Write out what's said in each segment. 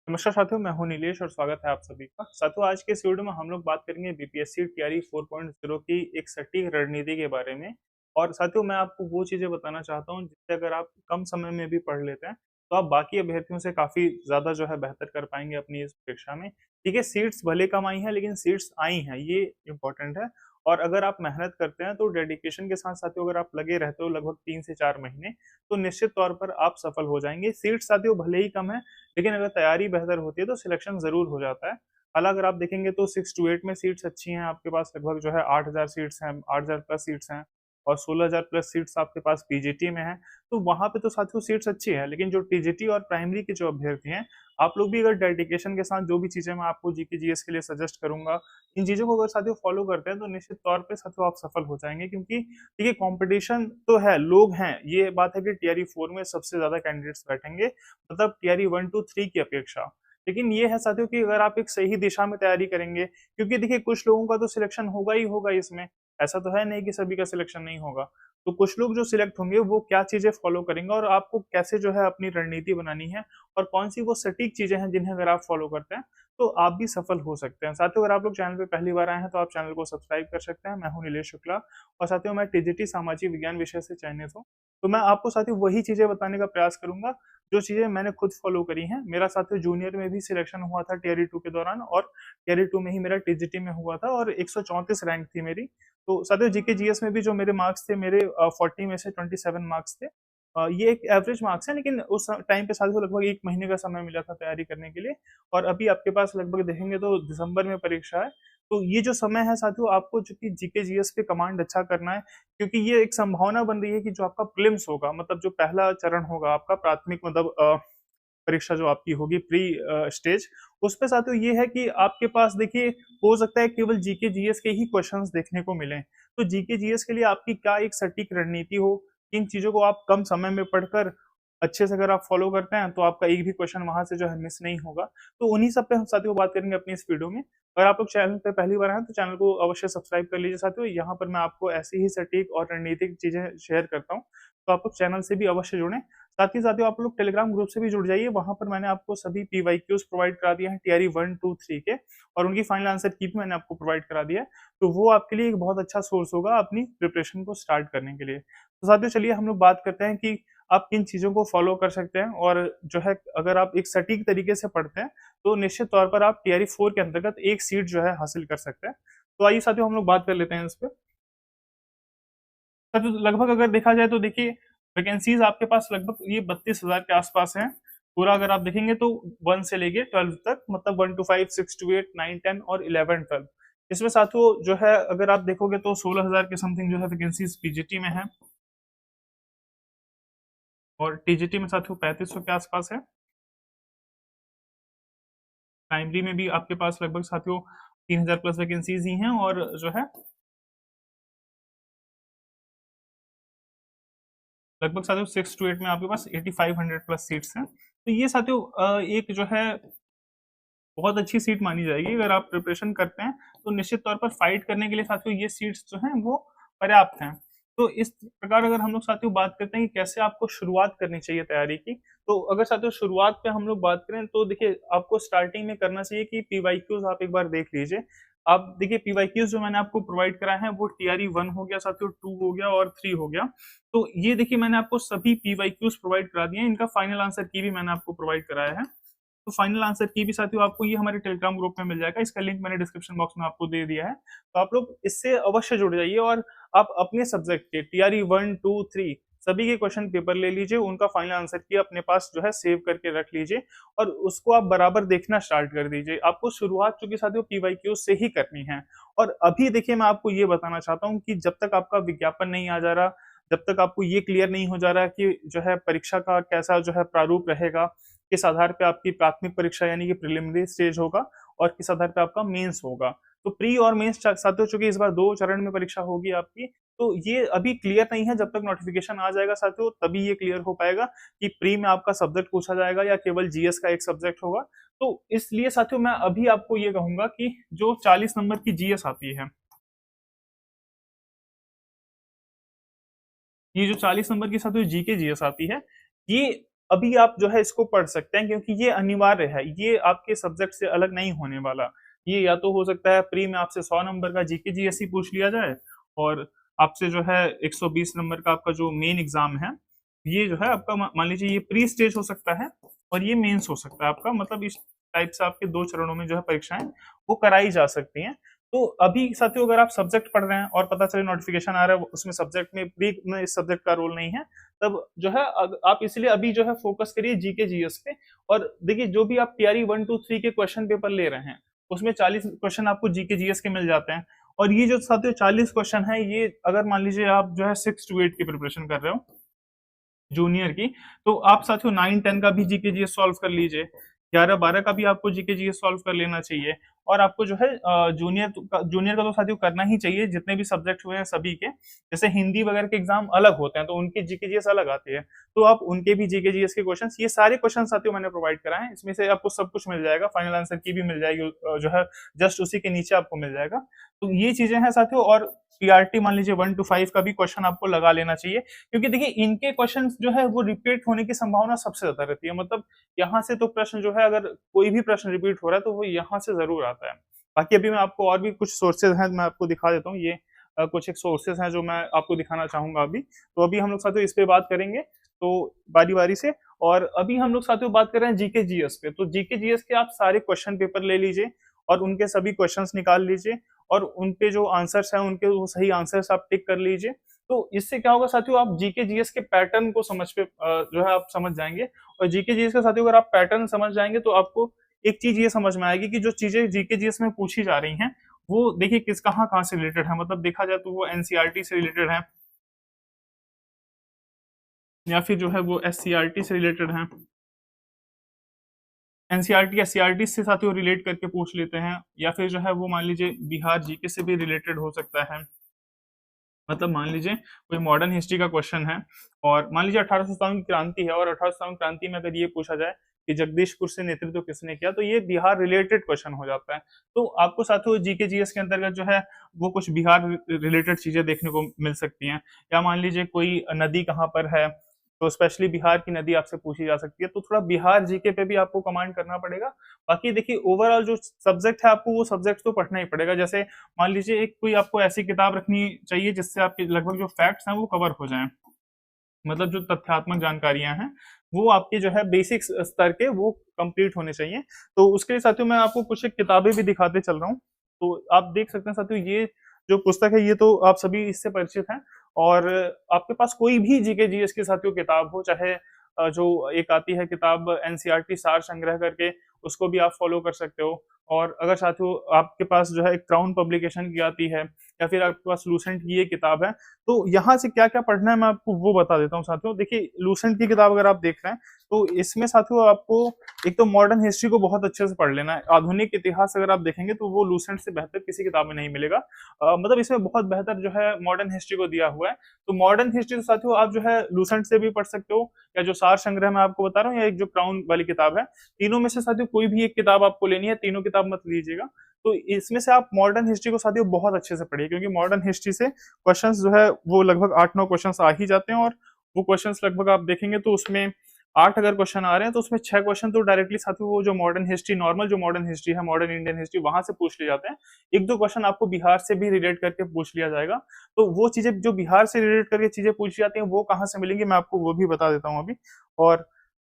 नमस्कार साथियों, मैं हूं नीलेश और स्वागत है आप सभी का। साथियों, आज के इस वीडियो में हम लोग बात करेंगे बीपीएससी टीआरई 4.0 की एक सटीक रणनीति के बारे में। और साथियों, मैं आपको वो चीजें बताना चाहता हूं जिससे अगर आप कम समय में भी पढ़ लेते हैं तो आप बाकी अभ्यर्थियों से काफी ज्यादा जो है बेहतर कर पाएंगे अपनी इस परीक्षा में। ठीक है, सीट्स भले कम आई हैं लेकिन सीट्स आई हैं, ये इंपॉर्टेंट है। और अगर आप मेहनत करते हैं तो डेडिकेशन के साथ साथियों अगर आप लगे रहते हो लगभग 3 से 4 महीने, तो निश्चित तौर पर आप सफल हो जाएंगे। सीट साथियों भले ही कम है लेकिन अगर तैयारी बेहतर होती है तो सिलेक्शन ज़रूर हो जाता है। हालाँकि अगर आप देखेंगे तो 6 टू 8 में सीट्स अच्छी हैं, आपके पास लगभग जो है 8,000 सीट्स हैं, 8,000 प्लस सीट्स हैं और 16,000 प्लस सीट्स आपके पास पीजीटी में हैं। तो वहाँ पे तो साथियों सीट्स अच्छी हैं, लेकिन जो टीजीटी और प्राइमरी के जो अभ्यर्थी हैं, आप लोग भी अगर डेडिकेशन के साथ जो भी चीज़ें मैं आपको जीके जीएस के लिए सजेस्ट करूँगा, इन चीज़ों को अगर साथियों फॉलो करते हैं तो निश्चित तौर पे साथियों आप सफल हो जाएँगे। क्योंकि देखिए कॉम्पिटिशन तो है, लोग हैं, ये बात है कि टीआरई 4 में सबसे ज़्यादा कैंडिडेट्स बैठेंगे, मतलब टीआरई 1 टू 3 की अपेक्षा। लेकिन ये है साथियों कि अगर आप एक सही दिशा में तैयारी करेंगे, क्योंकि देखिए कुछ लोगों का तो सिलेक्शन होगा ही होगा इसमें, ऐसा तो है नहीं कि सभी का सिलेक्शन नहीं होगा। तो कुछ लोग जो सिलेक्ट होंगे वो क्या चीज़ें फॉलो करेंगे और आपको कैसे जो है अपनी रणनीति बनानी है और कौन-सी वो सटीक चीज़ें हैं जिन्हें अगर आप फॉलो करते हैं, तो आप भी सफल हो सकते हैं। साथियों, अगर आप लोग चैनल पे पहली बार आए हैं तो आप चैनल को सब्सक्राइब कर सकते हैं। मैं हूँ नीलेश शुक्ला और साथियों मैं टीजीटी सामाजिक विज्ञान विषय से चयनित हूँ। तो मैं आपको साथियों वही चीज़ें बताने का प्रयास करूँगा जो चीज़ें मैंने खुद फॉलो करी हैं। मेरा साथियों जूनियर में भी सिलेक्शन हुआ था टियर 2 के दौरान और टियर 2 में ही मेरा टीजीटी में हुआ था और 134 रैंक थी मेरी। तो साथियों जीके जीएस में भी जो मेरे मार्क्स थे, मेरे 40 में से 27 मार्क्स थे। ये एक एवरेज मार्क्स है, लेकिन उस टाइम पे साथियों लगभग 1 महीने का समय मिला था तैयारी करने के लिए और अभी आपके पास लगभग देखेंगे तो दिसंबर में परीक्षा है। तो ये जो समय है साथियों, आपको चूँकि जीके जीएस पे कमांड अच्छा करना है, क्योंकि ये एक संभावना बन रही है कि जो आपका प्रीलिम्स होगा, मतलब जो पहला चरण होगा आपका प्राथमिक, मतलब परीक्षा जो आपकी होगी प्री स्टेज, उसपे साथियों ये है कि आपके पास देखिए हो सकता है केवल जीके जीएस के ही क्वेश्चंस देखने को मिलें। तो जीके जीएस के लिए आपकी क्या एक सटीक रणनीति हो, किन चीज़ों को आप कम समय में पढ़कर अच्छे से अगर आप फॉलो करते हैं तो आपका एक भी क्वेश्चन वहाँ से जो है मिस नहीं होगा। तो उन्हीं सब पे हम साथियों बात करेंगे अपनी इस वीडियो में। अगर आप लोग चैनल पे पहली बार आए हैं तो चैनल को अवश्य सब्सक्राइब कर लीजिए साथियों। यहाँ पर मैं आपको ऐसी ही सटीक और रणनीतिक चीज़ें शेयर करता हूँ, तो आप लोग चैनल से भी अवश्य जुड़ें। साथ ही साथियों आप लोग टेलीग्राम ग्रुप से भी जुड़ जाइए, वहाँ पर मैंने आपको सभी पीवाईक्यूज़ प्रोवाइड करा दिए हैं टीआरई 1, 2, 3 के और उनकी फाइनल आंसर की भी मैंने आपको प्रोवाइड करा दिया है। तो वो आपके लिए एक बहुत अच्छा सोर्स होगा अपनी प्रिपरेशन को स्टार्ट करने के लिए। तो साथियों चलिए हम लोग बात करते हैं कि आप किन चीज़ों को फॉलो कर सकते हैं और जो है अगर आप एक सटीक तरीके से पढ़ते हैं, तो निश्चित तौर पर आप टीआरई 4 के अंतर्गत एक सीट जो है हासिल कर सकते हैं। तो आइए साथियों हम लोग बात कर लेते हैं इस पे। साथियों लगभग अगर देखा जाए तो देखिए वैकेंसीज आपके पास लगभग ये 32,000 के आसपास हैं। पूरा अगर आप देखेंगे तो 1 से लेके 12 तक, मतलब 1 टू 5, 6 टू 8, 9, 10 और 11, 12। इसमें साथियों जो है अगर आप देखोगे तो 16,000 के समथिंग जो है वैकेंसीज पीजीटी में है और टीजीटी में साथियों 3500 के आसपास है। प्राइमरी में भी आपके पास लगभग साथियों 3,000 प्लस वैकेंसीज ही हैं और जो है लगभग साथियों 6 टू 8 में आपके पास 8500 प्लस सीट्स हैं। तो ये साथियों एक जो है बहुत अच्छी सीट मानी जाएगी। अगर आप प्रिपरेशन करते हैं तो निश्चित तौर पर फाइट करने के लिए साथियों ये सीट्स जो हैं वो पर्याप्त हैं। तो इस प्रकार अगर हम लोग साथियों बात करते हैं कि कैसे आपको शुरुआत करनी चाहिए तैयारी की, तो अगर साथियों शुरुआत पे हम लोग बात करें तो देखिए आपको स्टार्टिंग में करना चाहिए कि पीवाईक्यूज आप एक बार देख लीजिए। आप देखिए पीवाईक्यूज जो मैंने आपको प्रोवाइड कराए हैं वो टीआरई 1 हो गया साथियों, 2 हो गया और 3 हो गया। तो ये देखिए मैंने आपको सभी पीवाईक्यूज प्रोवाइड करा दिए हैं, इनका फाइनल आंसर की भी मैंने आपको प्रोवाइड कराया है। तो फाइनल आंसर की भी साथियों आपको ये हमारे टेलीग्राम ग्रुप में मिल जाएगा, इसका लिंक मैंने डिस्क्रिप्शन बॉक्स में आपको दे दिया है। तो आप लोग इससे अवश्य जुड़ जाइए और आप अपने सब्जेक्ट के टीआरई 1, 2, 3 सभी के क्वेश्चन पेपर ले लीजिए, उनका फाइनल आंसर की अपने पास जो है सेव करके रख लीजिए और उसको आप बराबर देखना स्टार्ट कर दीजिए। आपको शुरुआत चूंकि साथियों पीवाईक्यू से ही करनी है। और अभी देखिए मैं आपको ये बताना चाहता हूँ कि जब तक आपका विज्ञापन नहीं आ जा रहा, जब तक आपको ये क्लियर नहीं हो जा रहा कि जो है परीक्षा का कैसा जो है प्रारूप रहेगा, किस आधार पे आपकी प्राथमिक परीक्षा यानी कि प्रिलिमिनरी स्टेज होगा और किस आधार पे आपका मेंस होगा। तो प्री और मेंस साथियों चूंकि इस बार 2 चरण में परीक्षा होगी आपकी, तो ये अभी क्लियर नहीं है। जब तक नोटिफिकेशन आ जाएगा साथियों तभी ये क्लियर हो पाएगा कि प्री में आपका सब्जेक्ट पूछा जाएगा या केवल जीएस का एक सब्जेक्ट होगा। तो इसलिए साथियों मैं अभी आपको ये कहूंगा कि जो 40 नंबर की जीएस आती है, ये जो 40 नंबर की साथियों जीके जीएस आती है, ये अभी आप जो है इसको पढ़ सकते हैं, क्योंकि ये अनिवार्य है, ये आपके सब्जेक्ट से अलग नहीं होने वाला। ये या तो हो सकता है प्री में आपसे 100 नंबर का जीके जीएसई पूछ लिया जाए, और आपसे जो है 120 नंबर का आपका जो मेन एग्जाम है, ये जो है आपका मान लीजिए ये प्री स्टेज हो सकता है, और ये मेंस हो सकता है आपका, मतलब इस टाइप से आपके 2 चरणों में जो है परीक्षाएं वो कराई जा सकती हैं। तो अभी साथियों अगर आप सब्जेक्ट पढ़ रहे हैं और पता चले नोटिफिकेशन आ रहा है उसमें सब्जेक्ट में प्री में इस सब्जेक्ट का रोल नहीं है, तब जो है आप इसलिए अभी जो है फोकस करिए जीके जीएस पे। और देखिए जो भी आप टीआरई 1 2 3 के क्वेश्चन पेपर ले रहे हैं, उसमें 40 क्वेश्चन आपको जीके जीएस के मिल जाते हैं। और ये जो साथियों 40 क्वेश्चन है, ये अगर मान लीजिए आप जो है 6 to 8 की प्रिपरेशन कर रहे हो जूनियर की, तो आप साथियों 9 10 का भी जीके जीएस सॉल्व कर लीजिए, 11 12 का भी आपको जीके जीएस सॉल्व कर लेना चाहिए। और आपको जो है जूनियर का तो साथियों करना ही चाहिए, जितने भी सब्जेक्ट हुए हैं सभी के। जैसे हिंदी वगैरह के एग्जाम अलग होते हैं तो उनकी जीके जीएस अलग आती है, तो आप उनके भी जीके जीएस के क्वेश्चंस, ये सारे क्वेश्चन साथियों मैंने प्रोवाइड कराए हैं, इसमें से आपको सब कुछ मिल जाएगा, फाइनल आंसर की भी मिल जाएगी, जो है जस्ट उसी के नीचे आपको मिल जाएगा। तो ये चीजें हैं साथियों। और पीआरटी मान लीजिए 1 to 5 का भी क्वेश्चन आपको लगा लेना चाहिए, क्योंकि देखिए इनके क्वेश्चन जो है वो रिपीट होने की संभावना सबसे ज्यादा रहती है। मतलब यहाँ से तो प्रश्न जो है, अगर कोई भी प्रश्न रिपीट हो रहा है तो वो यहाँ से जरूर आता है। बाकी अभी मैं आपको और भी कुछ सोर्सेज हैं, मैं आपको दिखा देता हूँ। ये कुछ एक सोर्सेज हैं जो मैं आपको दिखाना चाहूंगा अभी। तो अभी हम लोग साथियों इस पे बात करेंगे, तो बारी बारी से। और अभी हम लोग साथियों बात कर रहे हैं जीके जीएस पे। तो जीके जीएस के आप सारे क्वेश्चन पेपर ले लीजिए और उनके सभी क्वेश्चंस निकाल लीजिए, और उनपे जो आंसर्स हैं उनके वो सही आंसर्स आप टिक कर लीजिए। तो इससे क्या होगा साथियों, आप जीके जीएस के पैटर्न को समझ पे जो है आप समझ जाएंगे। और जीके जीएस का साथियों अगर आप पैटर्न समझ जाएंगे तो आपको एक चीज ये समझ में आएगी कि जो चीजें जीके जीएस में पूछी जा रही हैं वो देखिए किस कहाँ कहाँ से रिलेटेड है। मतलब देखा जाए तो वो एनसीईआरटी से रिलेटेड है, या फिर जो है वो एससीईआरटी से रिलेटेड है। एनसीईआरटी या सीआरटी से साथियों रिलेट करके पूछ लेते हैं, या फिर जो है वो मान लीजिए बिहार जीके से भी रिलेटेड हो सकता है। मतलब मान लीजिए कोई मॉडर्न हिस्ट्री का क्वेश्चन है, और मान लीजिए 1857 की क्रांति है, और 1857 क्रांति में अगर ये पूछा जाए कि जगदीशपुर से नेतृत्व किसने किया, तो ये बिहार रिलेटेड क्वेश्चन हो जाता है। तो आपको साथियों जीके जीएस के अंतर्गत जो है वो कुछ बिहार रिलेटेड चीजें देखने को मिल सकती हैं। या मान लीजिए कोई नदी कहाँ पर है, तो स्पेशली बिहार की नदी आपसे पूछी जा सकती है, तो थोड़ा बिहार जीके पे भी आपको कमांड करना पड़ेगा। बाकी देखिए ओवरऑल जो सब्जेक्ट है आपको वो सब्जेक्ट तो पढ़ना ही पड़ेगा। जैसे मान लीजिए एक कोई आपको ऐसी किताब रखनी चाहिए जिससे आपके लगभग जो फैक्ट्स हैं वो कवर हो जाएं, मतलब जो तथ्यात्मक जानकारियां हैं वो आपके जो है बेसिक स्तर के वो कंप्लीट होने चाहिए। तो उसके लिए साथियों मैं आपको कुछ एक किताबें भी दिखाते चल रहा हूँ। तो आप देख सकते हैं साथियों, ये जो पुस्तक है ये तो आप सभी इससे परिचित हैं। और आपके पास कोई भी जीके जीएस की साथियों किताब हो, चाहे जो एक आती है किताब एनसीईआरटी सार संग्रह करके, उसको भी आप फॉलो कर सकते हो। और अगर साथियों आपके पास जो है एक क्राउन पब्लिकेशन की आती है, या फिर आपके पास लूसेंट की ये किताब है, तो यहाँ से क्या क्या पढ़ना है मैं आपको वो बता देता हूँ साथियों। देखिए लूसेंट की किताब अगर आप देख रहे हैं तो इसमें साथियों आपको एक तो मॉडर्न हिस्ट्री को बहुत अच्छे से पढ़ लेना है। आधुनिक इतिहास अगर आप देखेंगे तो वो लूसेंट से बेहतर किसी किताब में नहीं मिलेगा। मतलब इसमें बहुत बेहतर जो है मॉडर्न हिस्ट्री को दिया हुआ है। तो मॉडर्न हिस्ट्री तो साथियों आप जो है लूसेंट से भी पढ़ सकते हो, या जो सार संग्रह मैं आपको बता रहा हूँ, या एक जो क्राउन वाली किताब है, तीनों में से साथियों कोई भी एक किताब आपको लेनी है, तीनों किताब मत लीजिएगा। तो इसमें से आप मॉडर्न हिस्ट्री को साथियों बहुत अच्छे से पढ़िए, क्योंकि मॉडर्न हिस्ट्री से क्वेश्चंस जो है वो लगभग 8 9 क्वेश्चंस आ ही जाते हैं। और वो क्वेश्चंस लगभग आप देखेंगे तो उसमें 8 अगर क्वेश्चन आ रहे हैं तो उसमें 6 क्वेश्चन तो डायरेक्टली साथियों वो जो मॉडर्न हिस्ट्री, नॉर्मल जो मॉडर्न हिस्ट्री है, मॉडर्न इंडियन हिस्ट्री, वहां से पूछ लिए जाते हैं। एक दो क्वेश्चन आपको बिहार से भी रिलेट करके पूछ लिया जाएगा। तो वो चीजें जो बिहार से रिलेट करके चीजें पूछी जाती हैं वो कहाँ से मिलेंगी मैं आपको वो भी बता देता हूँ अभी। और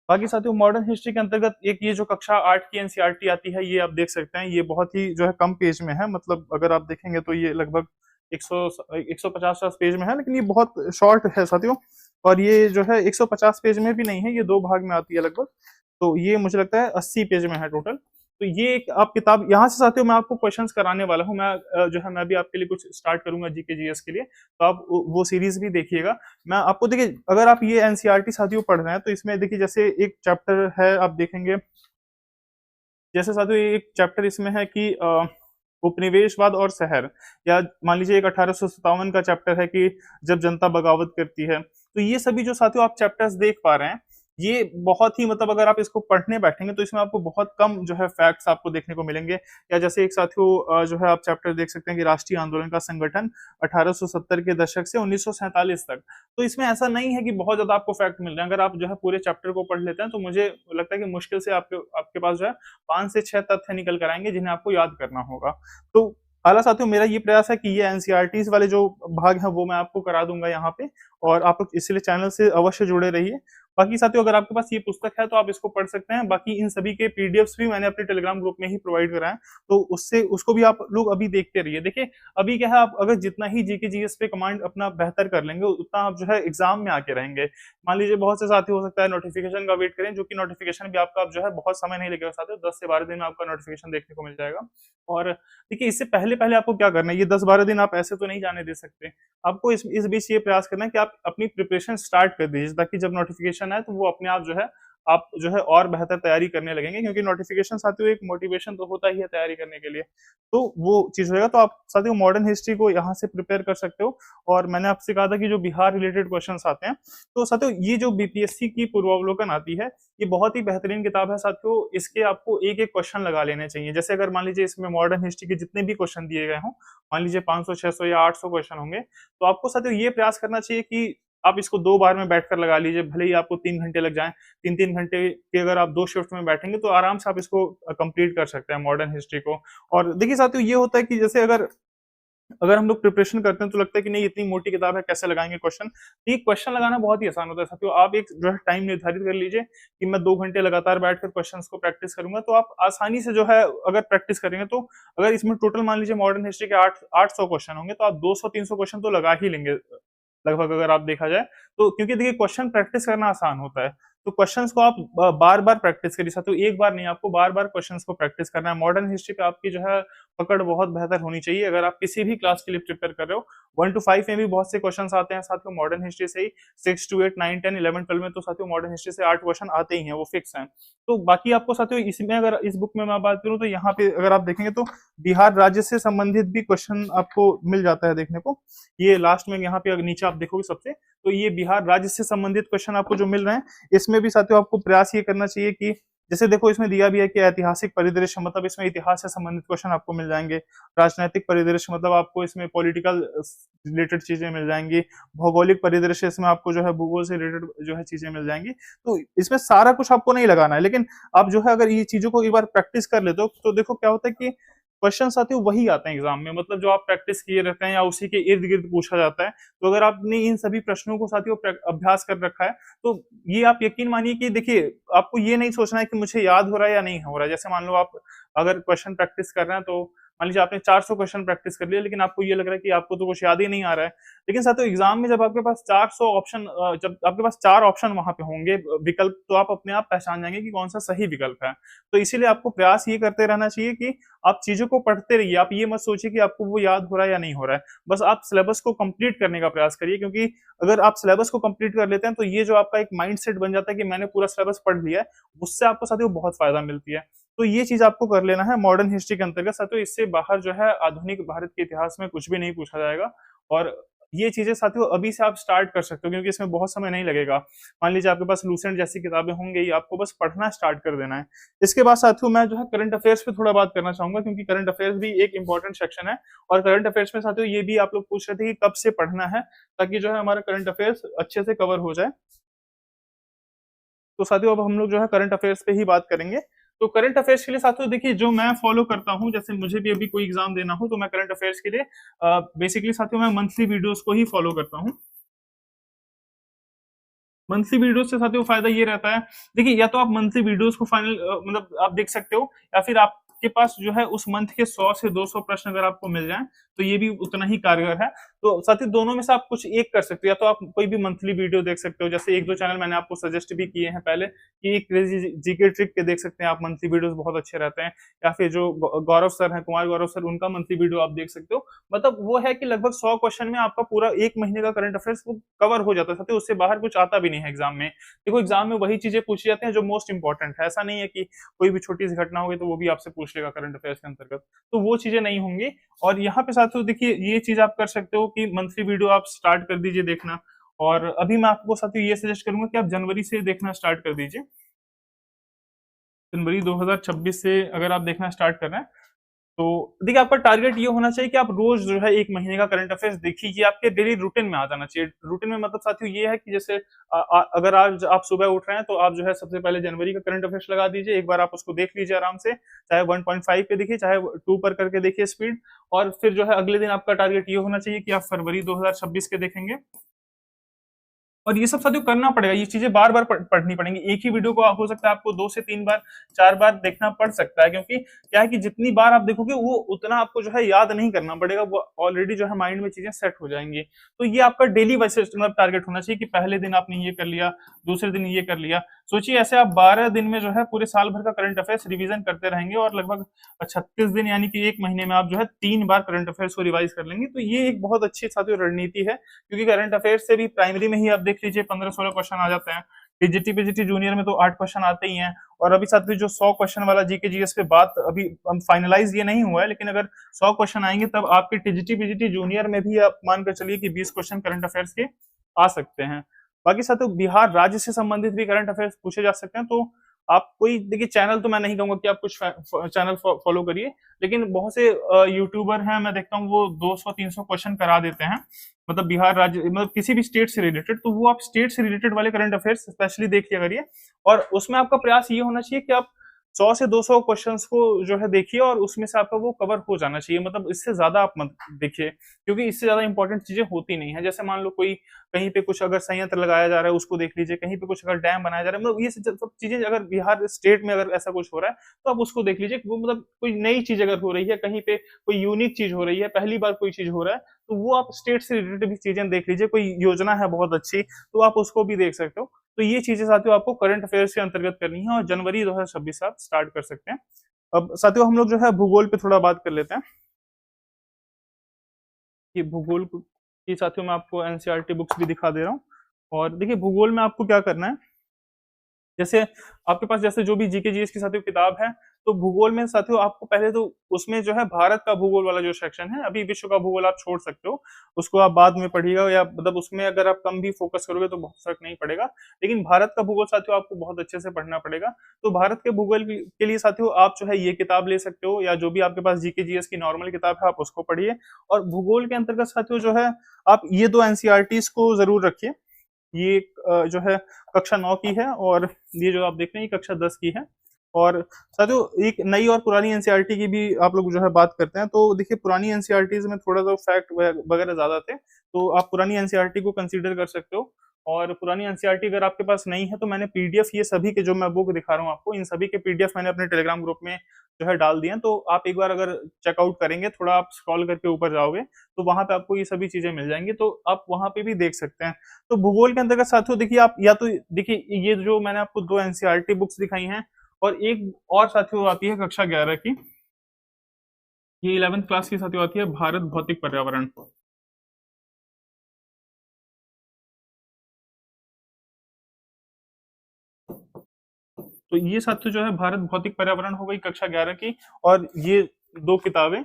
बाकी साथियों मॉडर्न हिस्ट्री के अंतर्गत एक ये जो कक्षा 8 की एनसीईआरटी आती है, ये आप देख सकते हैं, ये बहुत ही जो है कम पेज में है। मतलब अगर आप देखेंगे तो ये लगभग 100 150 पेज में है, लेकिन ये बहुत शॉर्ट है साथियों। और ये जो है 150 पेज में भी नहीं है, ये 2 भाग में आती है लगभग। तो ये मुझे लगता है 80 पेज में है टोटल। तो ये एक आप किताब यहाँ से साथियों मैं आपको क्वेश्चंस कराने वाला हूँ। मैं जो है मैं भी आपके लिए कुछ स्टार्ट करूंगा जीके जीएस के लिए, तो आप वो सीरीज भी देखिएगा। मैं आपको देखिए अगर आप ये एनसीईआरटी साथियों पढ़ रहे हैं तो इसमें देखिए जैसे एक चैप्टर है आप देखेंगे, जैसे साथियों एक चैप्टर इसमें है कि उपनिवेशवाद और शहर, या मान लीजिए एक 1857 का चैप्टर है कि जब जनता बगावत करती है। तो ये सभी जो साथियों आप चैप्टर्स देख पा रहे हैं, ये बहुत ही मतलब अगर आप इसको पढ़ने बैठेंगे तो इसमें आपको बहुत कम जो है फैक्ट्स आपको देखने को मिलेंगे। या जैसे एक साथियों जो है आप चैप्टर देख सकते हैं कि राष्ट्रीय आंदोलन का संगठन 1870 के दशक से 1947 तक। तो इसमें ऐसा नहीं है कि बहुत ज़्यादा आपको फैक्ट मिल रहे हैं। अगर आप जो है पूरे चैप्टर को पढ़ लेते हैं तो मुझे लगता है कि मुश्किल से आपके आपके पास जो है 5 से 6 तथ्य निकल कर आएँगे जिन्हें आपको याद करना होगा। तो हालाँ साथियों मेरा ये प्रयास है कि ये एनसीईआरटीज़ वाले जो भाग हैं वो मैं आपको करा दूँगा यहाँ पे, और आप इसलिए चैनल से अवश्य जुड़े रहिए। बाकी साथियों अगर आपके पास ये पुस्तक है तो आप इसको पढ़ सकते हैं। बाकी इन सभी के पीडीएफ्स भी मैंने अपने टेलीग्राम ग्रुप में ही प्रोवाइड कराए हैं, तो उससे उसको भी आप लोग अभी देखते रहिए। देखिए, अभी क्या है, आप अगर जितना ही जीके जीएस पे कमांड अपना बेहतर कर लेंगे, उतना आप जो है एग्ज़ाम में आगे रहेंगे। मान लीजिए बहुत से साथी हो सकता है नोटिफ़िकेशन का वेट करें, जो कि नोटिफ़िकेशन भी आपका अब जो है बहुत समय नहीं लगेगा साथियों, 10 से 12 दिन में आपका नोटिफ़िकेशन देखने को मिल जाएगा। और देखिए, इससे पहले-पहले आपको क्या करना है, ये 10-12 दिन आप ऐसे तो नहीं जाने दे सकते। आपको इस बीच ये प्रयास करना है कि आप अपनी प्रिपरेशन स्टार्ट कर दीजिए, ताकि जब नोटिफ़िकेशन आए तो वो अपने आप जो है आप जो है और बेहतर तैयारी करने लगेंगे, क्योंकि नोटिफ़िकेशन साथियों एक मोटिवेशन तो होता ही है तैयारी करने के लिए। तो वो चीज़ रहेगा, तो आप साथियों मॉडर्न हिस्ट्री को यहाँ से प्रिपेयर कर सकते हो। और मैंने आपसे कहा था कि जो बिहार रिलेटेड क्वेश्चन्स आते हैं, तो साथियों ये जो बीपीएससी की पूर्वावलोकन आती है, ये बहुत ही बेहतरीन किताब है साथियों। इसके आपको एक-एक क्वेश्चन लगा लेने चाहिए। जैसे अगर मान लीजिए इसमें मॉडर्न हिस्ट्री के जितने भी क्वेश्चन दिए गए हों, मान लीजिए 500, 600 या 800 क्वेश्चन होंगे, तो आपको साथियों ये प्रयास करना चाहिए कि आप इसको 2 बार में बैठकर लगा लीजिए, भले ही आपको 3 घंटे लग जाएँ। 3-3 घंटे की अगर आप 2 शिफ्ट में बैठेंगे तो आराम से आप इसको कंप्लीट कर सकते हैं मॉडर्न हिस्ट्री को। और देखिए साथियों, ये होता है कि जैसे अगर अगर हम लोग प्रिपरेशन करते हैं तो लगता है कि नहीं, इतनी मोटी किताब है, कैसे लगाएँगे क्वेश्चन। ये क्वेश्चन लगाना बहुत ही आसान होता है साथियों। आप एक जो है टाइम निर्धारित कर लीजिए कि मैं 2 घंटे लगातार बैठकर क्वेश्चन्स को प्रैक्टिस करूँगा, तो आप आसानी से जो है अगर प्रैक्टिस करेंगे, तो अगर इसमें टोटल मान लीजिए मॉडर्न हिस्ट्री के 800 क्वेश्चन होंगे, तो आप 200-300 क्वेश्चन तो लगा ही लेंगे लगभग, अगर आप देखा जाए। तो क्योंकि देखिए, क्वेश्चन प्रैक्टिस करना आसान होता है। तो क्वेश्चंस को आप बार-बार प्रैक्टिस करिए साथियों, एक बार नहीं, आपको बार-बार क्वेश्चंस को प्रैक्टिस करना है। मॉडर्न हिस्ट्री पे आपकी जो है पकड़ बहुत बेहतर होनी चाहिए अगर आप किसी भी क्लास के लिए प्रिपेयर कर रहे हो। 1 टू 5 में भी बहुत से क्वेश्चंस आते हैं साथियों मॉडर्न हिस्ट्री से ही। 6 टू 8, 9, 10, 11, 12 में तो साथियों मॉडर्न हिस्ट्री से 8 क्वेश्चन आते ही हैं, वो फिक्स हैं। तो बाकी आपको साथियों इसमें, अगर इस बुक में मैं बात करूँ, तो यहाँ पे अगर आप देखेंगे तो बिहार राज्य से संबंधित भी क्वेश्चन आपको मिल जाता है देखने को। ये लास्ट में यहाँ पे अगर नीचे आप देखोगे सबसे, तो ये बिहार राज्य से संबंधित क्वेश्चन आपको जो मिल रहे हैं, इसमें भी साथियों आपको प्रयास ये करना चाहिए कि जैसे देखो, इसमें दिया भी है कि ऐतिहासिक परिदृश्य, मतलब इसमें इतिहास से संबंधित क्वेश्चन आपको मिल जाएंगे। राजनैतिक परिदृश्य, मतलब आपको इसमें पॉलिटिकल रिलेटेड चीजें मिल जाएंगी। भौगोलिक परिदृश्य, इसमें आपको जो है भूगोल से रिलेटेड जो है चीजें मिल जाएंगी। तो इसमें सारा कुछ आपको नहीं लगाना है, लेकिन आप जो है अगर ये चीजों को एक बार प्रैक्टिस कर लेते हो, तो देखो क्या होता है कि क्वेश्चन साथियों वही आते हैं एग्जाम में, मतलब जो आप प्रैक्टिस किए रहते हैं या उसी के इर्द गिर्द पूछा जाता है। तो अगर आपने इन सभी प्रश्नों को साथियों अभ्यास कर रखा है, तो ये आप यकीन मानिए कि देखिए, आपको ये नहीं सोचना है कि मुझे याद हो रहा है या नहीं हो रहा है। जैसे मान लो आप अगर क्वेश्चन प्रैक्टिस कर रहे हैं, तो मान लीजिए आपने 400 क्वेश्चन प्रैक्टिस कर लिया, लेकिन आपको ये लग रहा है कि आपको तो कुछ याद ही नहीं आ रहा है। लेकिन साथियों एग्जाम में जब आपके पास 400 ऑप्शन, जब आपके पास 4 ऑप्शन वहां पे होंगे विकल्प, तो आप अपने आप पहचान जाएंगे कि कौन सा सही विकल्प है। तो इसीलिए आपको प्रयास ये करते रहना चाहिए कि आप चीजों को पढ़ते रहिए। आप ये मत सोचिए कि आपको वो याद हो रहा है या नहीं हो रहा है। बस आप सिलेबस को कंप्लीट करने का प्रयास करिए, क्योंकि अगर आप सिलेबस को कंप्लीट कर लेते हैं, तो ये जो आपका एक माइंडसेट बन जाता है कि मैंने पूरा सिलेबस पढ़ लिया है, उससे आपको साथियों बहुत फायदा मिलती है। तो ये चीज आपको कर लेना है मॉडर्न हिस्ट्री के अंतर्गत साथियों। इससे बाहर जो है आधुनिक भारत के इतिहास में कुछ भी नहीं पूछा जाएगा। और ये चीजें साथियों अभी से आप स्टार्ट कर सकते हो, क्योंकि इसमें बहुत समय नहीं लगेगा। मान लीजिए आपके पास लूसेंट जैसी किताबें होंगी ही, आपको बस पढ़ना स्टार्ट कर देना है। इसके बाद साथियों मैं जो है करंट अफेयर्स पे थोड़ा बात करना चाहूंगा, क्योंकि करंट अफेयर्स भी एक इंपॉर्टेंट सेक्शन है। और करंट अफेयर्स में साथियों ये भी आप लोग पूछ रहे थे कि कब से पढ़ना है, ताकि जो है हमारा करंट अफेयर्स अच्छे से कवर हो जाए। तो साथियों अब हम लोग जो है करंट अफेयर्स पे ही बात करेंगे। तो करंट अफेयर्स के लिए साथियों देखिए, जो मैं फॉलो करता हूँ, जैसे मुझे भी अभी कोई एग्जाम देना हो, तो मैं करंट अफेयर्स के लिए बेसिकली साथियों मैं मंथली वीडियोस को ही फॉलो करता हूँ। मंथली वीडियोस से साथियों फायदा ये रहता है, देखिए, या तो आप मंथली वीडियोस को फाइनल मतलब आप देख सकते हो, या फिर आपके पास जो है उस मंथ के 100 से 200 प्रश्न अगर आपको मिल जाएं, तो ये भी उतना ही कारगर है। तो साथियों दोनों में से आप कुछ एक कर सकते हो, या तो आप कोई भी मंथली वीडियो देख सकते हो, जैसे 1-2 चैनल मैंने आपको सजेस्ट भी किए हैं पहले, कि क्रेजी जीके ट्रिक के देख सकते हैं आप, मंथली वीडियोस बहुत अच्छे रहते हैं। या फिर जो गौरव सर हैं, कुमार गौरव सर, उनका मंथली वीडियो आप देख सकते हो। मतलब वो है कि लगभग 100 क्वेश्चन में आपका पूरा 1 महीने का करंट अफेयर्स वो कवर हो जाता है साथियों, उससे बाहर कुछ आता भी नहीं है एग्जाम में। देखो, एग्जाम में वही चीजें पूछी जाती हैं जो मोस्ट इंपॉर्टेंट है। ऐसा नहीं है कि कोई भी छोटी सी घटना होगी तो वो भी आपसे पूछ लेगा करंट अफेयर्स के अंतर्गत, तो वो चीजें नहीं होंगी। और यहाँ पे साथियों देखिए, ये चीज आप कर सकते हो कि मंथली वीडियो आप स्टार्ट कर दीजिए देखना। और अभी मैं आपको साथियों ये सजेस्ट करूंगा कि आप जनवरी से देखना स्टार्ट कर दीजिए। जनवरी 2026 से अगर आप देखना स्टार्ट कर रहे हैं तो देखिए आपका टारगेट ये होना चाहिए कि आप रोज जो है 1 महीने का करंट अफेयर्स देखिए, ये आपके डेली रूटीन में आ जाना चाहिए। रूटीन में मतलब साथियों ये है कि जैसे अगर आज आप सुबह उठ रहे हैं तो आप जो है सबसे पहले जनवरी का करंट अफेयर्स लगा दीजिए, एक बार आप उसको देख लीजिए आराम से, चाहे 1.5 पे देखिए चाहे 2 पर करके देखिए स्पीड। और फिर जो है अगले दिन आपका टारगेट ये होना चाहिए कि आप फरवरी 2026 के देखेंगे। और ये सब साथियों करना पड़ेगा, ये चीजें बार बार पढ़नी पड़ेंगी। एक ही वीडियो को हो सकता है आपको 2 से 3 बार 4 बार देखना पड़ सकता है, क्योंकि क्या है कि जितनी बार आप देखोगे वो उतना आपको जो है याद नहीं करना पड़ेगा, वो ऑलरेडी जो है माइंड में चीजें सेट हो जाएंगी। तो ये आपका डेली वाइज मतलब टारगेट होना चाहिए कि पहले दिन आपने ये कर लिया, दूसरे दिन ये कर लिया। सोचिए ऐसे आप 12 दिन में जो है पूरे साल भर का करंट अफेयर्स रिवीजन करते रहेंगे, और लगभग 36 दिन यानी कि 1 महीने में आप जो है 3 बार करंट अफेयर्स को रिवाइज कर लेंगे। तो ये एक बहुत अच्छी साथियों रणनीति है, क्योंकि करंट अफेयर्स से भी प्राइमरी में ही आप देख लीजिए 15-16 क्वेश्चन आ जाते हैं। टीजीटी पीजीटी जूनियर में तो 8 क्वेश्चन आते ही हैं। और अभी साथ में जो 100 क्वेश्चन वाला जीके जीएस पे बात अभी हम फाइनलाइज ये नहीं हुआ है, लेकिन अगर 100 क्वेश्चन आएंगे तब आपके टीजीटी पीजीटी जूनियर में भी आप मानकर चलिए कि 20 क्वेश्चन करंट अफेयर्स के आ सकते हैं। बाकी साथियों बिहार राज्य से संबंधित भी करंट अफेयर्स पूछे जा सकते हैं। तो आप कोई देखिए चैनल तो मैं नहीं कहूंगा कि आप कुछ चैनल फॉलो करिए, लेकिन बहुत से यूट्यूबर हैं मैं देखता हूँ वो 200-300 क्वेश्चन करा देते हैं, मतलब बिहार राज्य मतलब किसी भी स्टेट से रिलेटेड। तो वो आप स्टेट से रिलेटेड वाले करंट अफेयर्स स्पेशली देख लिया करिए, और उसमें आपका प्रयास ये होना चाहिए कि आप 100 से 200 क्वेश्चंस को जो है देखिए, और उसमें से आपका वो कवर हो जाना चाहिए। मतलब इससे ज्यादा आप मत देखिए, क्योंकि इससे ज्यादा इंपॉर्टेंट चीजें होती नहीं है। जैसे मान लो कोई कहीं पे कुछ अगर संयंत्र लगाया जा रहा है उसको देख लीजिए, कहीं पे कुछ अगर डैम बनाया जा रहा है, मतलब ये सब चीजें अगर बिहार स्टेट में अगर ऐसा कुछ हो रहा है तो आप उसको देख लीजिए। वो मतलब कोई नई चीज अगर हो रही है, कहीं पे कोई यूनिक चीज हो रही है, पहली बार कोई चीज हो रहा है, तो वो आप स्टेट से रिलेटेड भी चीजें देख लीजिए। कोई योजना है बहुत अच्छी तो आप उसको भी देख सकते हो। तो ये चीजें साथियों आपको करंट अफेयर्स के अंतर्गत करनी है, और जनवरी 2026 से आप स्टार्ट कर सकते हैं। अब साथियों हम लोग जो है भूगोल पे थोड़ा बात कर लेते हैं कि भूगोल की साथियों मैं आपको एनसीईआरटी बुक्स भी दिखा दे रहा हूँ। और देखिए भूगोल में आपको क्या करना है, जैसे आपके पास जैसे जो भी जीके जीएस की साथियों किताब है, तो भूगोल में साथियों आपको पहले तो उसमें जो है भारत का भूगोल वाला जो सेक्शन है, अभी विश्व का भूगोल आप छोड़ सकते हो, उसको आप बाद में पढ़िएगा, या मतलब उसमें अगर आप कम भी फोकस करोगे तो बहुत फर्क नहीं पड़ेगा। लेकिन भारत का भूगोल साथियों आपको बहुत अच्छे से पढ़ना पड़ेगा। तो भारत के भूगोल के लिए साथियों आप जो है ये किताब ले सकते हो, या जो भी आपके पास जीके जीएस की नॉर्मल किताब है आप उसको पढ़िए। और भूगोल के अंतर्गत साथियों जो है आप ये 2 एनसीईआरटीज को जरूर रखिए। ये जो है कक्षा 9 की है, और ये जो आप देख रहे हैं ये कक्षा 10 की है। और साथियों एक नई और पुरानी एनसीईआरटी की भी आप लोग जो है बात करते हैं, तो देखिए पुरानी एनसीईआरटीज में थोड़ा सा फैक्ट वगैरह ज्यादा थे, तो आप पुरानी एनसीईआरटी को कंसीडर कर सकते हो। और पुरानी एनसीईआरटी अगर आपके पास नहीं है तो मैंने पीडीएफ ये सभी के जो मैं बुक दिखा रहा हूँ आपको, इन सभी के पीडीएफ मैंने अपने टेलीग्राम ग्रुप में जो है डाल दिए हैं। तो आप एक बार अगर चेकआउट करेंगे, थोड़ा आप स्क्रॉल करके ऊपर जाओगे तो वहां पे आपको ये सभी चीजें मिल जाएंगी, तो आप वहां पे भी देख सकते हैं। तो भूगोल के अंतर्गत साथियों देखिए आप या तो देखिए ये जो मैंने आपको 2 एनसीईआरटी बुक्स दिखाई हैं, और एक और साथियों आती है कक्षा 11 की, ये 11th क्लास की साथियों आती है भारत भौतिक पर्यावरण। तो ये साथियों जो है भारत भौतिक पर्यावरण हो गई कक्षा 11 की। और ये 2 किताबें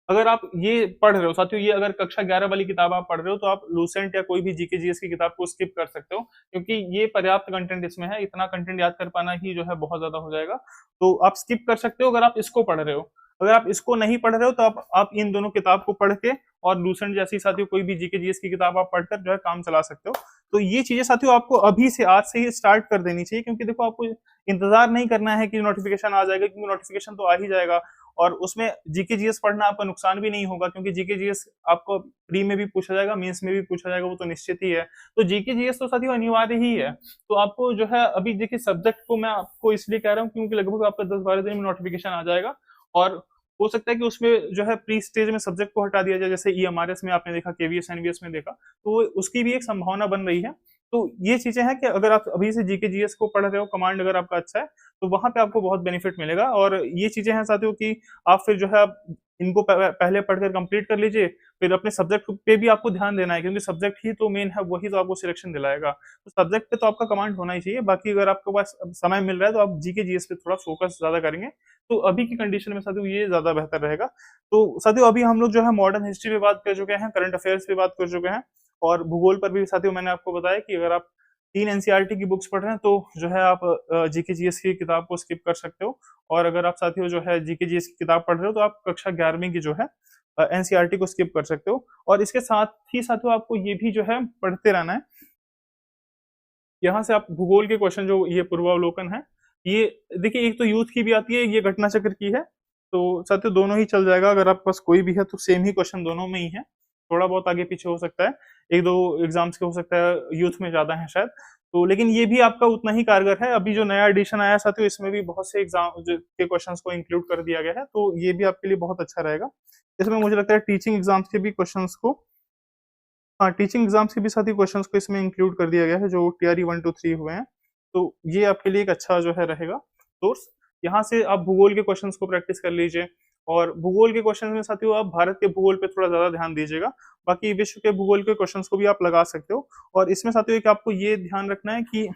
अगर आप ये पढ़ रहे हो साथियों, ये अगर कक्षा 11 वाली किताब आप पढ़ रहे हो तो आप लूसेंट या कोई भी जीके जीएस की किताब को स्किप कर सकते हो, क्योंकि ये पर्याप्त कंटेंट इसमें है, इतना कंटेंट याद कर पाना ही जो है बहुत ज्यादा हो जाएगा। तो आप स्किप कर सकते हो अगर आप इसको पढ़ रहे हो। अगर आप इसको नहीं पढ़ रहे हो तो आप इन दोनों किताब को पढ़ के और लूसेंट जैसी साथियों कोई भी जीके जीएस की किताब आप पढ़कर जो है काम चला सकते हो। तो ये चीजें साथियों आपको अभी से आज से ही स्टार्ट कर देनी चाहिए, क्योंकि देखो आपको इंतजार नहीं करना है कि नोटिफिकेशन आ जाएगा, क्योंकि नोटिफिकेशन तो आ ही जाएगा। और उसमें जीके जीएस पढ़ना आपका नुकसान भी नहीं होगा, क्योंकि जीके जीएस आपको प्री में भी पूछा जाएगा, मेंस में भी पूछा जाएगा, वो तो निश्चित ही है। तो जीके जीएस तो साथियों अनिवार्य ही है। तो आपको जो है अभी देखिए सब्जेक्ट को मैं आपको इसलिए कह रहा हूँ क्योंकि लगभग आपका 10-12 दिन में नोटिफिकेशन आ जाएगा, और हो सकता है कि उसमें जो है प्री स्टेज में सब्जेक्ट को हटा दिया जाए, जैसे ईएमआरएस में आपने देखा, केवीएस एनवीएस में देखा, तो उसकी भी एक संभावना बन रही है। तो ये चीजें हैं कि अगर आप अभी से जीके जीएस को पढ़ रहे हो, कमांड अगर आपका अच्छा है तो वहां पे आपको बहुत बेनिफिट मिलेगा। और ये चीजें हैं साथियों कि आप फिर जो है आप इनको पहले पढ़कर कंप्लीट कर लीजिए, फिर अपने सब्जेक्ट पे भी आपको ध्यान देना है, क्योंकि सब्जेक्ट ही तो मेन है, वही तो आपको सिलेक्शन दिलाएगा। तो सब्जेक्ट पे तो आपका कमांड होना ही चाहिए, बाकी अगर आपके पास समय मिल रहा है तो आप जीके जीएस पे थोड़ा फोकस ज्यादा करेंगे, तो अभी की कंडीशन में साथियों ये ज्यादा बेहतर रहेगा। तो साथियों अभी हम लोग जो है मॉडर्न हिस्ट्री पे बात कर चुके हैं, करंट अफेयर्स पे बात कर चुके हैं, और भूगोल पर भी साथियों मैंने आपको बताया कि अगर आप 3 एनसीईआरटी की बुक्स पढ़ रहे हैं तो जो है आप जीके जीएस की किताब को स्किप कर सकते हो, और अगर आप साथियों जो है जीके जीएस की किताब पढ़ रहे हो तो आप कक्षा 11वीं की जो है एनसीईआरटी को स्किप कर सकते हो। और इसके साथ ही साथियों आपको ये भी जो है पढ़ते रहना है। यहाँ से आप भूगोल के क्वेश्चन जो ये पूर्वावलोकन है, ये देखिए एक तो यूथ की भी आती है, ये घटना चक्र की है, तो साथियों दोनों ही चल जाएगा। अगर आपके पास कोई भी है तो सेम ही क्वेश्चन दोनों में ही है, थोड़ा बहुत आगे पीछे हो सकता है, एक दो एग्जाम्स के हो सकता है, यूथ में ज्यादा है शायद। तो लेकिन ये भी आपका उतना ही कारगर है। अभी जो नया एडिशन आया है साथियों, इसमें भी बहुत से एग्जाम के क्वेश्चंस को इंक्लूड कर दिया गया है, तो ये भी आपके लिए बहुत अच्छा रहेगा। इसमें मुझे लगता है टीचिंग एग्जाम्स के भी क्वेश्चंस को, हाँ, टीचिंग एग्जाम्स के भी साथ ही क्वेश्चंस को इसमें इंक्लूड कर दिया गया है, जो टीआरई 1 2 3 हुए हैं। तो ये आपके लिए एक अच्छा जो है रहेगा सोर्स। यहाँ से आप भूगोल के क्वेश्चंस को प्रैक्टिस कर लीजिए, और भूगोल के क्वेश्चंस में साथियों आप भारत के भूगोल पे थोड़ा ज्यादा ध्यान दीजिएगा। बाकी विश्व के भूगोल के क्वेश्चंस को भी आप लगा सकते हो। और इसमें साथियों एक आपको ये ध्यान रखना है कि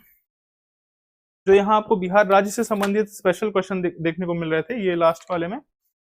जो यहाँ आपको बिहार राज्य से संबंधित स्पेशल क्वेश्चन देखने को मिल रहे थे ये लास्ट वाले में,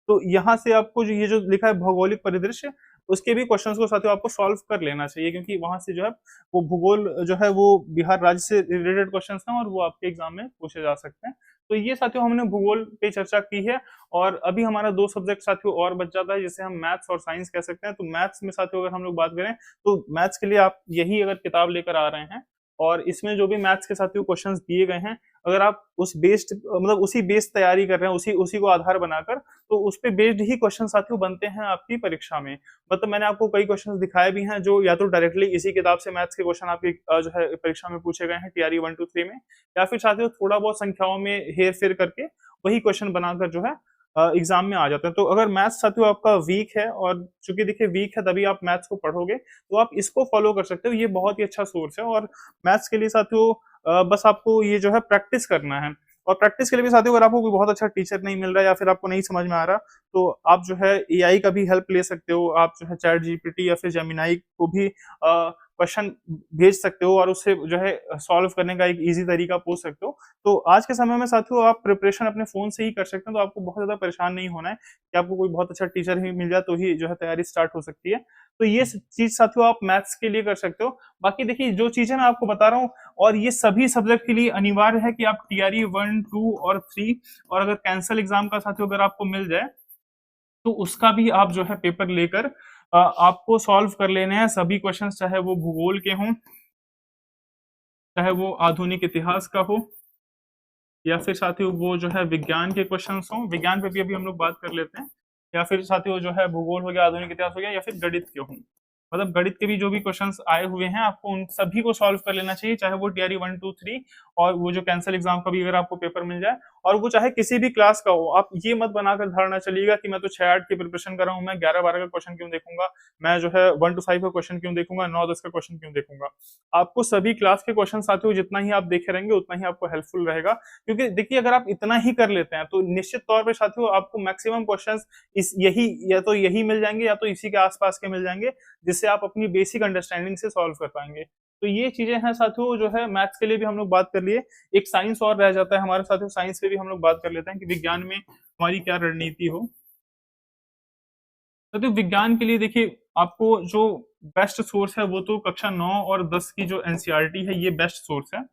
तो यहाँ से आपको जो ये जो लिखा है भौगोलिक परिदृश्य, उसके भी क्वेश्चंस को साथियों आपको सॉल्व कर लेना चाहिए, क्योंकि वहां से जो है वो भूगोल जो है वो बिहार राज्य से रिलेटेड क्वेश्चंस हैं और वो आपके एग्जाम में पूछे जा सकते हैं। तो ये साथियों हमने भूगोल पे चर्चा की है। और अभी हमारा 2 सब्जेक्ट साथियों और बच जाता है, जिसे हम मैथ्स और साइंस कह सकते हैं। तो मैथ्स में साथियों अगर हम लोग बात करें तो मैथ्स के लिए आप यही अगर किताब लेकर आ रहे हैं, और इसमें जो भी मैथ्स के साथियों क्वेश्चंस दिए गए हैं, अगर आप उस बेस्ड मतलब उसी बेस्ड तैयारी कर रहे हैं, उसी उसी को आधार बनाकर, तो उस पे बेस्ड ही क्वेश्चन साथियों बनते हैं आपकी परीक्षा में। मतलब मैंने आपको कई क्वेश्चंस दिखाए भी हैं जो या तो डायरेक्टली इसी किताब से मैथ्स के क्वेश्चन आपकी जो है परीक्षा में पूछे गए हैं टीआरई 1 2 3 में, या फिर साथियों थोड़ा बहुत संख्याओं में हेर फेर करके वही क्वेश्चन बनाकर जो है एग्जाम में आ जाते हैं। तो अगर मैथ्स साथियों आपका वीक है, और चूंकि देखिए वीक है तभी आप मैथ्स को पढ़ोगे, तो आप इसको फॉलो कर सकते हो, ये बहुत ही अच्छा सोर्स है। और मैथ्स के लिए साथियों बस आपको ये जो है प्रैक्टिस करना है। और प्रैक्टिस के लिए भी साथियों अगर आपको कोई बहुत अच्छा टीचर नहीं मिल रहा है या फिर आपको नहीं समझ में आ रहा, तो आप जो है एआई का भी हेल्प ले सकते हो। आप जो है चैट जीपीटी या फिर जेमिनाई को भी क्वेश्चन भेज सकते हो और उससे जो है सॉल्व करने का एक इजी तरीका पूछ सकते हो। तो आज के समय में साथियों आप प्रिपरेशन अपने फोन से ही कर सकते हैं, तो आपको बहुत ज्यादा परेशान नहीं होना है कि आपको कोई बहुत अच्छा टीचर ही मिल जाए तो ही जो है तैयारी स्टार्ट हो सकती है। तो ये चीज साथियों आप मैथ्स के लिए कर सकते हो। बाकी देखिए जो चीजें मैं आपको बता रहा हूँ, और ये सभी सब्जेक्ट के लिए अनिवार्य है कि आप टीआरई 1 2 और 3, और अगर कैंसल एग्जाम का साथियों अगर आपको मिल जाए तो उसका भी आप जो है पेपर लेकर आपको सॉल्व कर लेने हैं सभी क्वेश्चंस, चाहे वो भूगोल के हों, चाहे वो आधुनिक इतिहास का हो, या फिर साथियों वो जो है विज्ञान के क्वेश्चंस हों, विज्ञान पे भी अभी हम लोग बात कर लेते हैं, या फिर साथियों जो है भूगोल हो गया, आधुनिक इतिहास हो गया, या फिर गणित के हों। मतलब गणित के भी जो भी क्वेश्चंस आए हुए हैं आपको उन सभी को सॉल्व कर लेना चाहिए, चाहे वो टीआरई 1 2 3 और वो जो कैंसल एग्जाम का भी अगर आपको पेपर मिल जाए, और वो चाहे किसी भी क्लास का हो। आप ये मत बनाकर धारणा चलिएगा कि मैं तो 6 8 की प्रिपरेशन कर रहा हूँ, मैं 11 12 का क्वेश्चन क्यों देखूंगा, मैं जो है 1 to 5 का क्वेश्चन क्यों देखूंगा, 9 10 का क्वेश्चन क्यों देखूंगा। आपको सभी क्लास के क्वेश्चन साथियों जितना ही आप देखे रहेंगे उतना ही आपको हेल्पफुल रहेगा, क्योंकि देखिए अगर आप इतना ही कर लेते हैं तो निश्चित तौर पर साथियों आपको मैक्सिमम क्वेश्चंस इस यही या तो यही मिल जाएंगे या तो इसी के आसपास के मिल जाएंगे, जिससे आप अपनी बेसिक अंडरस्टैंडिंग से सॉल्व कर पाएंगे। तो ये चीजें हैं साथियों जो है मैथ्स के लिए भी हम लोग बात कर लिए। एक साइंस और रह जाता है हमारे साथियों, साइंस पे भी हम लोग बात कर लेते हैं कि विज्ञान में हमारी क्या रणनीति हो। तो विज्ञान के लिए देखिए आपको जो बेस्ट सोर्स है वो तो कक्षा 9 और 10 की जो एनसीईआरटी है ये बेस्ट सोर्स है।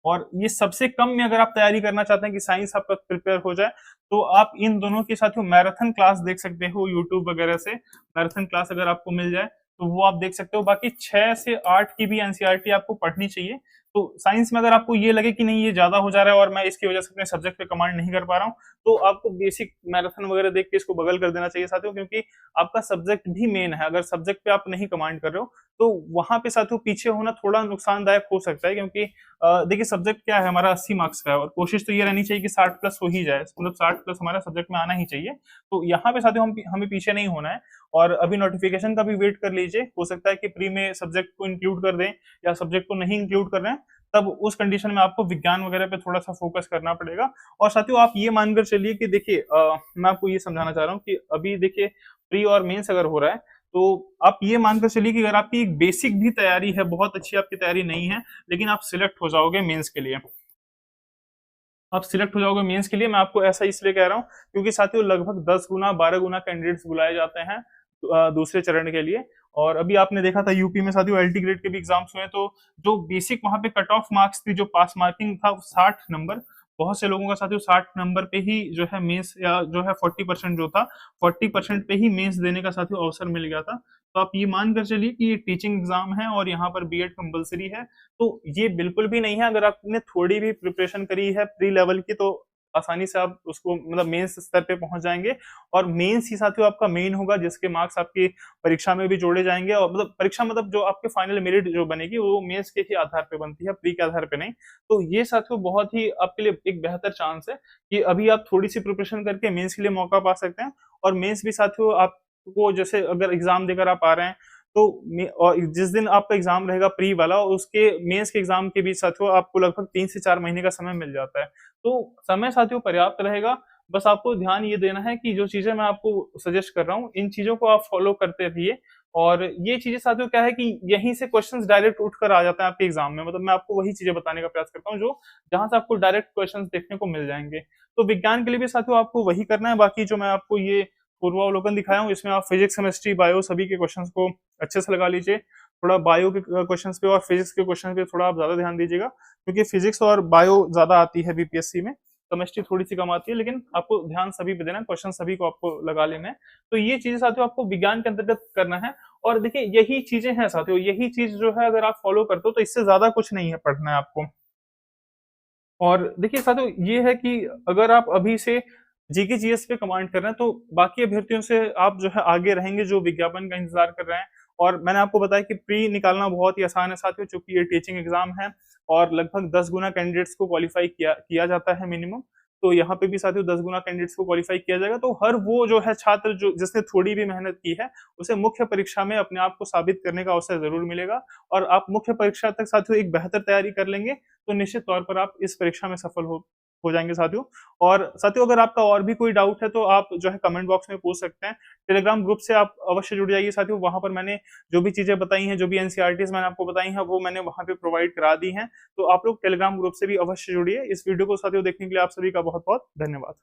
और ये सबसे कम में अगर आप तैयारी करना चाहते हैं कि साइंस आपका प्रिपेयर हो जाए, तो आप इन दोनों के साथियों मैराथन क्लास देख सकते हो यूट्यूब वगैरह से। मैराथन क्लास अगर आपको मिल जाए तो वो आप देख सकते हो। बाकी 6 से 8 की भी एनसीईआरटी आपको पढ़नी चाहिए। तो साइंस में अगर आपको ये लगे कि नहीं ये ज्यादा हो जा रहा है और मैं इसकी वजह से अपने सब्जेक्ट पे कमांड नहीं कर पा रहा हूँ, तो आपको बेसिक मैराथन वगैरह देख के इसको बगल कर देना चाहिए साथियों, क्योंकि आपका सब्जेक्ट भी मेन है। अगर सब्जेक्ट पे आप नहीं कमांड कर रहे हो तो वहां पे साथियों पीछे होना थोड़ा नुकसानदायक हो सकता है, क्योंकि देखिए सब्जेक्ट क्या है हमारा 80 मार्क्स का है, और कोशिश तो ये रहनी चाहिए कि 60 प्लस हो ही जाए, मतलब 60 प्लस हमारा सब्जेक्ट में आना ही चाहिए। तो यहाँ पे साथियों हमें पीछे नहीं होना है। और अभी नोटिफिकेशन का भी वेट कर लीजिए, हो सकता है कि प्री में सब्जेक्ट को इंक्लूड कर दें या सब्जेक्ट को नहीं इंक्लूड कर रहे हैं, तब उस कंडीशन में आपको विज्ञान वगैरह पे थोड़ा सा फोकस करना पड़ेगा। और साथियों आप ये मानकर चलिए कि देखिए मैं आपको ये समझाना चाह रहा हूँ कि अभी देखिए प्री और मेंस अगर हो रहा है, तो आप ये मानकर चलिए कि अगर आपकी एक बेसिक भी तैयारी है, बहुत अच्छी आपकी तैयारी नहीं है, लेकिन आप सिलेक्ट हो जाओगे मेंस के लिए, आप सिलेक्ट हो जाओगे मेंस के लिए। मैं आपको ऐसा इसलिए कह रहा हूँ क्योंकि साथियों लगभग 10 गुना 12 गुना कैंडिडेट्स बुलाए जाते हैं दूसरे चरण के लिए। और अभी आपने देखा था यूपी में साथियों एलटी ग्रेड के भी एग्जाम्स हुए, तो जो बेसिक वहां पे कट ऑफ मार्क्स थी, जो पास मार्किंग था 60 नंबर, बहुत से लोगों का साथियों 60 नंबर पे ही जो है मेंस, या जो है 40% जो था 40% पे ही मेंस देने का साथियों अवसर मिल गया था। तो आप ये मान कर चलिए कि ये टीचिंग एग्जाम है और यहाँ पर बीएड कंपलसरी है। तो ये बिल्कुल भी नहीं है, अगर आपने थोड़ी भी प्रिपरेशन करी है प्री लेवल की तो आसानी से आप उसको मतलब मेंस स्तर पे पहुंच जाएंगे। और मेंस ही साथियों आपका मेन होगा, जिसके मार्क्स आपकी परीक्षा में भी जोड़े जाएंगे, और मतलब परीक्षा मतलब जो आपके फाइनल मेरिट जो बनेगी वो मेंस के ही आधार पे बनती है, प्री के आधार पे नहीं। तो ये साथियों बहुत ही आपके लिए एक बेहतर चांस है कि अभी आप थोड़ी सी प्रिपरेशन करके मेंस के लिए मौका पा सकते हैं। और मेंस भी साथियों आपको जैसे अगर एग्जाम देकर आप आ रहे हैं तो और जिस दिन आपका एग्जाम रहेगा प्री वाला, उसके मेंस के एग्जाम के बीच साथियों आपको लगभग 3 से 4 महीने का समय मिल जाता है। तो समय साथियों पर्याप्त रहेगा। बस आपको ध्यान ये देना है कि जो चीजें मैं आपको सजेस्ट कर रहा हूँ, इन चीजों को आप फॉलो करते रहिए। और ये चीजें साथियों क्या है कि यहीं से क्वेश्चंस डायरेक्ट उठकर आ जाते हैं आपके एग्जाम में, मतलब मैं आपको वही चीजें बताने का प्रयास करता हूँ जो जहां से आपको डायरेक्ट क्वेश्चंस देखने को मिल जाएंगे। तो विज्ञान के लिए भी साथियों आपको वही करना है। बाकी जो मैं आपको ये पूर्वावलोकन दिखाया हूँ, इसमें आप फिजिक्स, केमिस्ट्री, बायो सभी के क्वेश्चंस को अच्छे से लगा लीजिए। थोड़ा बायो के क्वेश्चंस पे और फिजिक्स के क्वेश्चन पे थोड़ा आप ज्यादा ध्यान दीजिएगा, क्योंकि फिजिक्स और बायो ज्यादा आती है बीपीएससी में, केमिस्ट्री थोड़ी सी कम आती है, लेकिन आपको ध्यान सभी पे देना है, क्वेश्चन सभी को आपको लगा लेना है। तो ये चीजें साथियों आपको विज्ञान के अंतर्गत करना है। और देखिए यही चीजें हैं साथियों, यही चीज जो है अगर आप फॉलो करते हो तो इससे ज्यादा कुछ नहीं है पढ़ना है आपको। और देखिए साथियों ये है कि अगर आप अभी से जीके जीएस पे कमांड कर रहे हैं तो बाकी अभ्यर्थियों से आप जो है आगे रहेंगे जो विज्ञापन का इंतजार कर रहे हैं। और मैंने आपको बताया कि प्री निकालना बहुत ही आसान है साथियों, चूंकि ये टीचिंग एग्जाम है और लगभग 10 गुना कैंडिडेट्स को क्वालिफाई किया किया जाता है मिनिमम। तो यहाँ पे भी साथियों 10 गुना कैंडिडेट्स को क्वालिफाई किया जाएगा। तो हर वो जो है छात्र जो जिसने थोड़ी भी मेहनत की है, उसे मुख्य परीक्षा में अपने आप को साबित करने का अवसर जरूर मिलेगा। और आप मुख्य परीक्षा तक साथियों एक बेहतर तैयारी कर लेंगे तो निश्चित तौर पर आप इस परीक्षा में सफल हो जाएंगे साथियों। और साथियों अगर आपका और भी कोई डाउट है तो आप जो है कमेंट बॉक्स में पूछ सकते हैं। टेलीग्राम ग्रुप से आप अवश्य जुड़ जाइए साथियों, वहां पर मैंने जो भी चीजें बताई हैं, जो भी एनसीईआरटीज मैंने आपको बताई हैं, वो मैंने वहां पे प्रोवाइड करा दी हैं। तो आप लोग टेलीग्राम ग्रुप से भी अवश्य जुड़िए। इस वीडियो को साथियों देखने के लिए आप सभी का बहुत बहुत धन्यवाद।